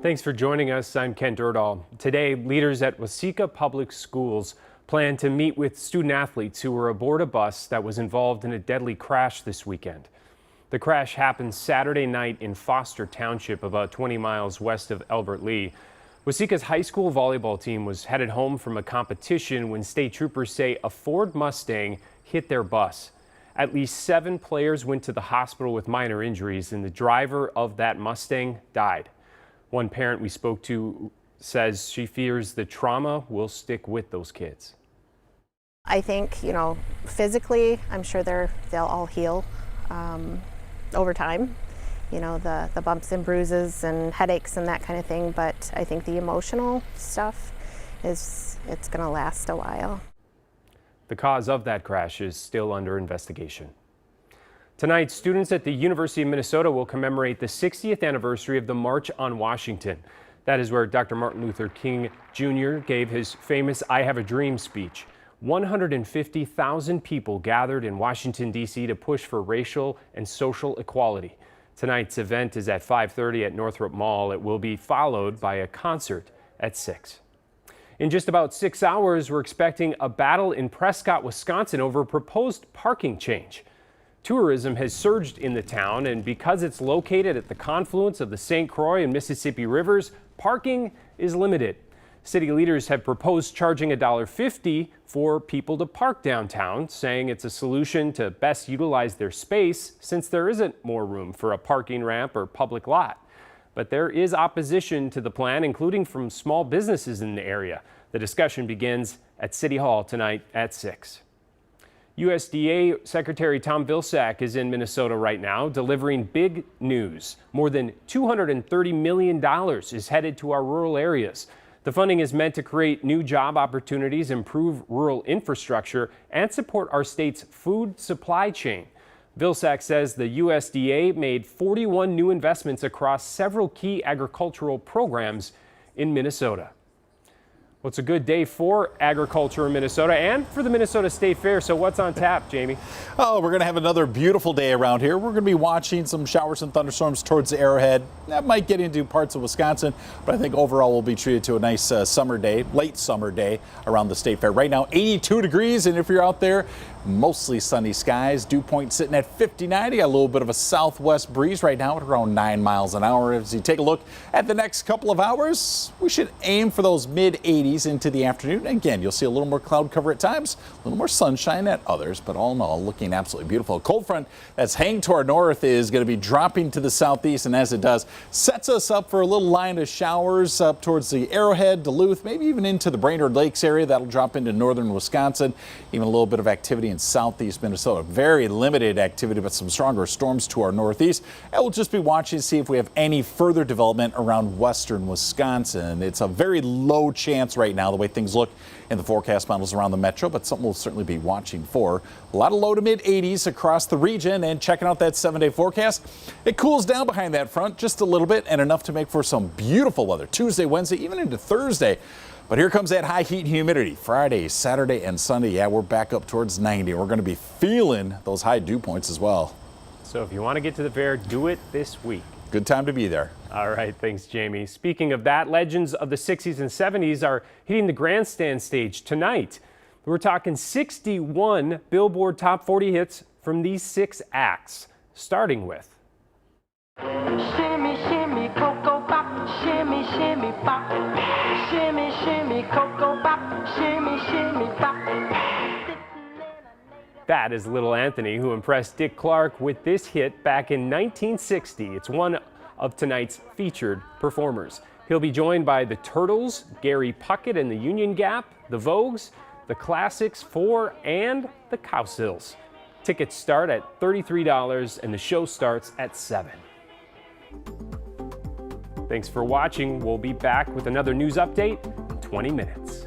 Thanks for joining us. I'm Kent Erdahl. Today, leaders at Waseca Public Schools plan to meet with student athletes who were aboard a bus that was involved in a deadly crash this weekend. The crash happened Saturday night in Foster Township, about 20 miles west of Albert Lea. Waseca's high school volleyball team was headed home from a competition when state troopers say a Ford Mustang hit their bus. At least 7 players went to the hospital with minor injuries, and the driver of that Mustang died. One parent we spoke to says she fears the trauma will stick with those kids. I think, physically, I'm sure they'll all heal over time. The bumps and bruises and headaches and that kind of thing. But I think the emotional stuff it's going to last a while. The cause of that crash is still under investigation. Tonight, students at the University of Minnesota will commemorate the 60th anniversary of the March on Washington. That is where Dr. Martin Luther King Jr. gave his famous I Have a Dream speech. 150,000 people gathered in Washington, D.C. to push for racial and social equality. Tonight's event is at 5:30 at Northrop Mall. It will be followed by a concert at 6. In just about 6 hours, we're expecting a battle in Prescott, Wisconsin over a proposed parking change. Tourism has surged in the town, and because it's located at the confluence of the St. Croix and Mississippi rivers, parking is limited. City leaders have proposed charging $1.50 for people to park downtown, saying it's a solution to best utilize their space since there isn't more room for a parking ramp or public lot. But there is opposition to the plan, including from small businesses in the area. The discussion begins at City Hall tonight at 6. USDA Secretary Tom Vilsack is in Minnesota right now, delivering big news. More than $230 million is headed to our rural areas. The funding is meant to create new job opportunities, improve rural infrastructure, and support our state's food supply chain. Vilsack says the USDA made 41 new investments across several key agricultural programs in Minnesota. Well, it's a good day for agriculture in Minnesota and for the Minnesota State Fair. So what's on tap, Jamie? Oh, we're going to have another beautiful day around here. We're going to be watching some showers and thunderstorms towards the Arrowhead. That might get into parts of Wisconsin, but I think overall we'll be treated to a nice summer day, late summer day around the State Fair. Right now, 82 degrees, and if you're out there, mostly sunny skies. Dew point sitting at 59. You got a little bit of a southwest breeze right now at around 9 miles an hour. As you take a look at the next couple of hours, we should aim for those mid-80s into the afternoon. Again, you'll see a little more cloud cover at times, a little more sunshine at others, but all in all, looking absolutely beautiful. A cold front that's hanging to our north is going to be dropping to the southeast, and as it does, sets us up for a little line of showers up towards the Arrowhead, Duluth, maybe even into the Brainerd Lakes area. That'll drop into northern Wisconsin, even a little bit of activity in southeast Minnesota. Very limited activity, but some stronger storms to our northeast. And we'll just be watching to see if we have any further development around western Wisconsin. It's a very low chance right now, the way things look in the forecast models around the metro, but something we'll certainly be watching for. A lot of low to mid 80s across the region, and checking out that 7-day forecast, it cools down behind that front just a little bit and enough to make for some beautiful weather Tuesday, Wednesday, even into Thursday. But here comes that high heat and humidity. Friday, Saturday, and Sunday. Yeah, we're back up towards 90. We're going to be feeling those high dew points as well. So if you want to get to the fair, do it this week. Good time to be there. All right, thanks, Jamie. Speaking of that, legends of the 60s and 70s are hitting the grandstand stage tonight. We're talking 61 Billboard Top 40 hits from these 6 acts, starting with Shimmy, shimmy, cocoa pop, shimmy, shimmy, pop. Shimmy, shimmy, cocoa pop, shimmy, shimmy, pop. That is Little Anthony, who impressed Dick Clark with this hit back in 1960. It's one of tonight's featured performers. He'll be joined by the Turtles, Gary Puckett and the Union Gap, the Vogues, the Classics 4, and the Cowsills. Tickets start at $33 and the show starts at 7. Thanks for watching. We'll be back with another news update in 20 minutes.